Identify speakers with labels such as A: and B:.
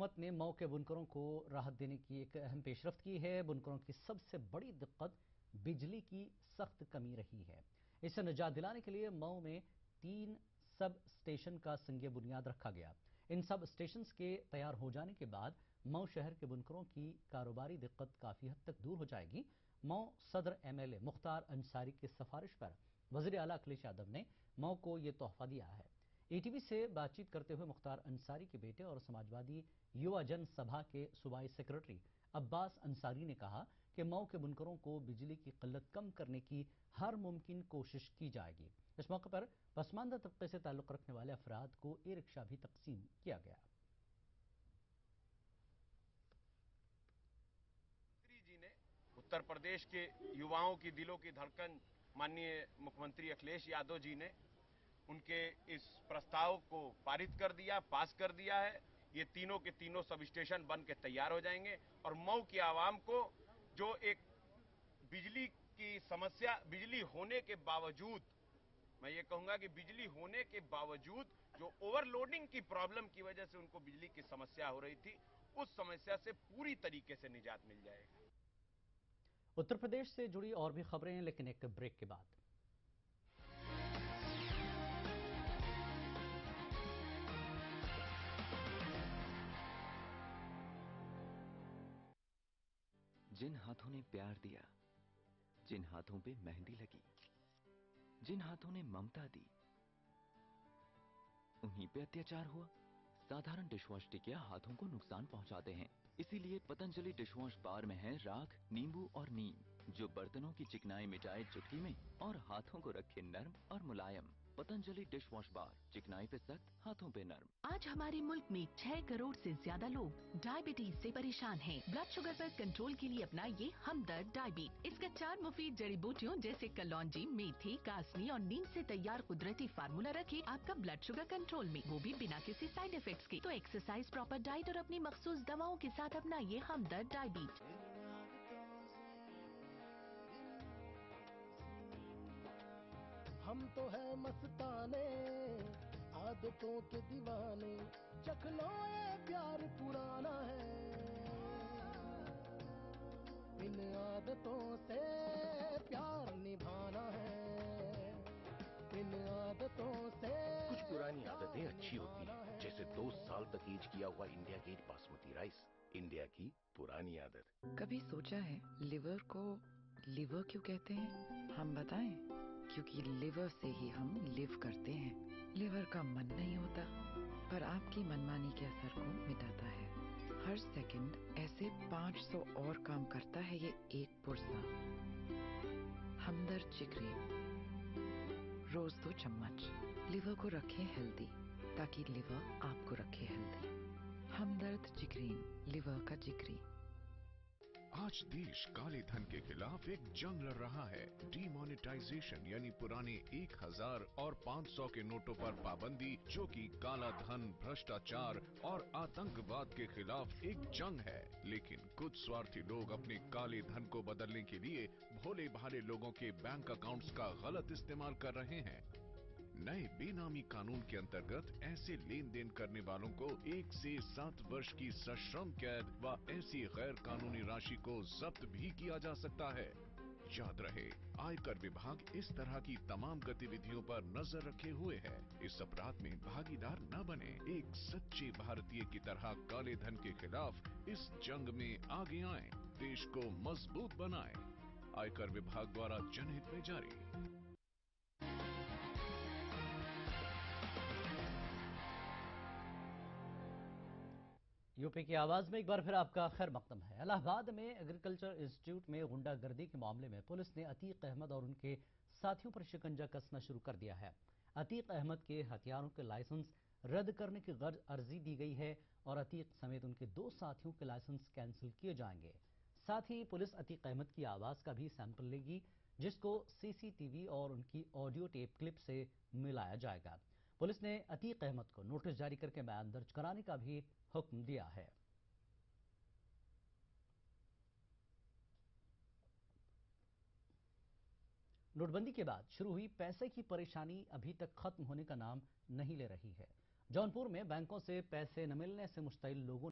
A: हुकूमत ने मऊ के बुनकरों को राहत देने की एक अहम पेशरफ्त की है। बुनकरों की सबसे बड़ी दिक्कत बिजली की सख्त कमी रही है। इससे निजात दिलाने के लिए मऊ में 3 सब स्टेशन का संग बुनियाद रखा गया। इन सब स्टेशन के तैयार हो जाने के बाद मऊ शहर के बुनकरों की कारोबारी दिक्कत काफी हद तक दूर हो जाएगी। मऊ सदर एमएलए मुख्तार अंसारी की सिफारिश पर वजीर आला अखिलेश यादव ने मऊ को यह तोहफा दिया है। एटीवी से बातचीत करते हुए मुख्तार अंसारी के बेटे और समाजवादी युवा जन सभा के सूबाई सेक्रेटरी अब्बास अंसारी ने कहा कि मऊ के बुनकरों को बिजली की किल्लत कम करने की हर मुमकिन कोशिश की जाएगी। इस मौके पर पसमानदा तबके से ताल्लुक रखने वाले अफराद को ई रिक्शा भी तकसीम किया गया।
B: जी ने उत्तर प्रदेश के युवाओं की दिलों की धड़कन माननीय मुख्यमंत्री अखिलेश यादव जी ने उनके इस प्रस्ताव को पारित कर दिया, पास कर दिया है। ये तीनों के तीनों सब स्टेशन बन के तैयार हो जाएंगे और मऊ की आवाम को जो एक बिजली की समस्या, बिजली होने के बावजूद, मैं ये कहूंगा कि बिजली होने के बावजूद जो ओवरलोडिंग की प्रॉब्लम की वजह से उनको बिजली की समस्या हो रही थी, उस समस्या से पूरी तरीके से निजात मिल जाएगा।
A: उत्तर प्रदेश से जुड़ी और भी खबरें हैं, लेकिन एक ब्रेक के बाद।
C: जिन हाथों ने प्यार दिया, जिन हाथों पे मेहंदी लगी, जिन हाथों ने ममता दी, उन्हीं पे अत्याचार हुआ। साधारण डिशवॉश टिकिया हाथों को नुकसान पहुंचाते हैं, इसीलिए पतंजलि डिशवॉश बार में है राख, नींबू और नीम, जो बर्तनों की चिकनाई मिटाए चुटकी में और हाथों को रखे नर्म और मुलायम। पतंजलि डिशवॉश बार, चिकनाई पे सख्त, हाथों पे नर्म।
D: आज हमारे मुल्क में 6 करोड़ से ज्यादा लोग डायबिटीज से परेशान हैं। ब्लड शुगर पर कंट्रोल के लिए अपनाइए हमदर्द डायबीट। इसका 4 मुफीद जड़ी बूटियों जैसे कलौंजी, मेथी, कासनी और नीम से तैयार कुदरती फार्मूला रखे आपका ब्लड शुगर कंट्रोल में, वो भी बिना किसी साइड इफेक्ट्स के। तो एक्सरसाइज, प्रॉपर डाइट और अपनी मखसूस दवाओं के साथ अपनाइए हमदर्द डायबीट।
E: हम तो है मस्ताने, आदतों के दीवाने, चख लो ये प्यार पुराना है। इन आदतों से प्यार निभाना है, इन आदतों से।
F: कुछ पुरानी आदतें अच्छी होती हैं, जैसे 2 साल तक एज किया हुआ India Gate basmati rice, India की पुरानी आदत।
G: कभी सोचा है लिवर को लिवर क्यों कहते हैं? हम बताएं, क्योंकि लिवर से ही हम लिव करते हैं। लिवर का मन नहीं होता, पर आपकी मनमानी के असर को मिटाता है। हर सेकंड ऐसे 500 और काम करता है ये एक पुरसा। हमदर्द चिकरी, रोज 2 चम्मच। लिवर को रखें हेल्दी, ताकि लिवर आपको रखे हेल्दी। हमदर्द चिकरीन, लिवर का जिक्री।
H: आज देश काले धन के खिलाफ एक जंग लड़ रहा है। डीमोनेटाइजेशन यानी पुराने 1000 और 500 के नोटों पर पाबंदी, जो कि काला धन, भ्रष्टाचार और आतंकवाद के खिलाफ एक जंग है। लेकिन कुछ स्वार्थी लोग अपने काले धन को बदलने के लिए भोले भाले लोगों के बैंक अकाउंट्स का गलत इस्तेमाल कर रहे हैं। नए बेनामी कानून के अंतर्गत ऐसे लेन देन करने वालों को 1 से 7 वर्ष की सश्रम कैद व ऐसी गैर कानूनी राशि को जब्त भी किया जा सकता है। याद रहे, आयकर विभाग इस तरह की तमाम गतिविधियों पर नजर रखे हुए है। इस अपराध में भागीदार न बने। एक सच्चे भारतीय की तरह काले धन के खिलाफ इस जंग में आगे आए, देश को मजबूत बनाए। आयकर विभाग द्वारा जनहित में जारी।
A: यूपी की आवाज में एक बार फिर आपका खैर मकदम है। इलाहाबाद में एग्रीकल्चर इंस्टीट्यूट में गुंडागर्दी के मामले में पुलिस ने अतीक अहमद और उनके साथियों पर शिकंजा कसना शुरू कर दिया है। अतीक अहमद के हथियारों के लाइसेंस रद्द करने की गर्ज अर्जी दी गई है और अतीक समेत उनके 2 साथियों के लाइसेंस कैंसिल किए जाएंगे। साथ ही पुलिस अतीक अहमद की आवाज का भी सैंपल लेगी, जिसको सीसीटीवी और उनकी ऑडियो टेप क्लिप से मिलाया जाएगा। पुलिस ने अतीक अहमद को नोटिस जारी करके बयान दर्ज कराने का भी हुक्म दिया है। नोटबंदी के बाद शुरू हुई पैसे की परेशानी अभी तक खत्म होने का नाम नहीं ले रही है। जौनपुर में बैंकों से पैसे न मिलने से मुश्तइल लोगों